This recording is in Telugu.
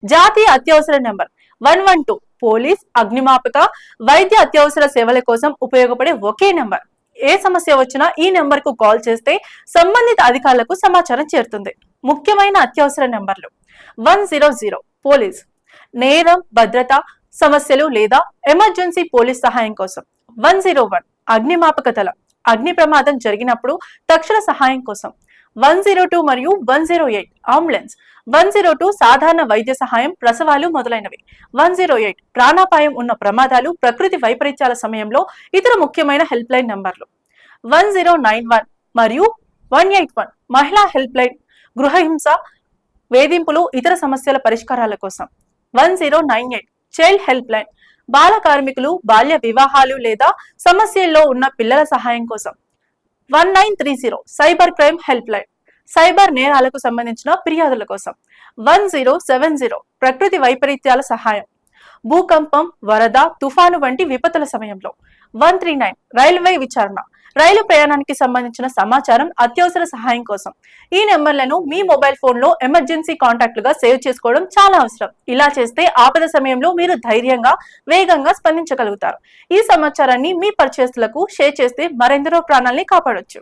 జాతీయ అత్యవసర నెంబర్ 112 పోలీస్, అగ్నిమాపక, వైద్య అత్యవసర సేవల కోసం ఉపయోగపడే ఒకే నెంబర్. ఏ సమస్య వచ్చినా ఈ నెంబర్ కు కాల్ చేస్తే సంబంధిత అధికారులకు సమాచారం చేరుతుంది. ముఖ్యమైన అత్యవసర నెంబర్లు 100 పోలీస్, నేరం, భద్రత సమస్యలు లేదా ఎమర్జెన్సీ పోలీస్ సహాయం కోసం. 101 అగ్నిమాపక దళం, అగ్ని ప్రమాదం జరిగినప్పుడు తక్షణ సహాయం కోసం. 102 మరియు 108 అంబులెన్స్. 102 సాధారణ వైద్య సహాయం, ప్రసవాలు మొదలైనవి. 108 ప్రాణాపాయం ఉన్న ప్రమాదాలు, ప్రకృతి వైపరీత్యాల సమయంలో ఇతర ముఖ్యమైన హెల్ప్ లైన్ నంబర్లు. 1091 మరియు 181 మహిళా హెల్ప్ లైన్, గృహహింస, వేధింపులు, ఇతర సమస్యల పరిష్కారాల కోసం. 1098 చైల్డ్ హెల్ప్ లైన్, బాల కార్మికులు, బాల్య వివాహాలు లేదా సమస్యల్లో ఉన్న పిల్లల సహాయం కోసం. 1930 cyber crime help line, cyber నేరాలకు సంబంధించిన ఫిర్యాదుల కోసం. 1070 ప్రకృతి వైపరీత్యాల సహాయం, భూకంపం, వరద, తుఫాను వంటి విపత్తుల సమయంలో. 139 రైల్వే విచారణ, రైలు ప్రయాణానికి సంబంధించిన సమాచారం, అత్యవసర సహాయం కోసం. ఈ నెంబర్లను మీ మొబైల్ ఫోన్ లో ఎమర్జెన్సీ కాంటాక్ట్లుగా సేవ్ చేసుకోవడం చాలా అవసరం. ఇలా చేస్తే ఆపద సమయంలో మీరు ధైర్యంగా, వేగంగా స్పందించగలుగుతారు. ఈ సమాచారాన్ని మీ పరిచయస్తులకు షేర్ చేస్తే మరెందరో ప్రాణాలని కాపాడొచ్చు.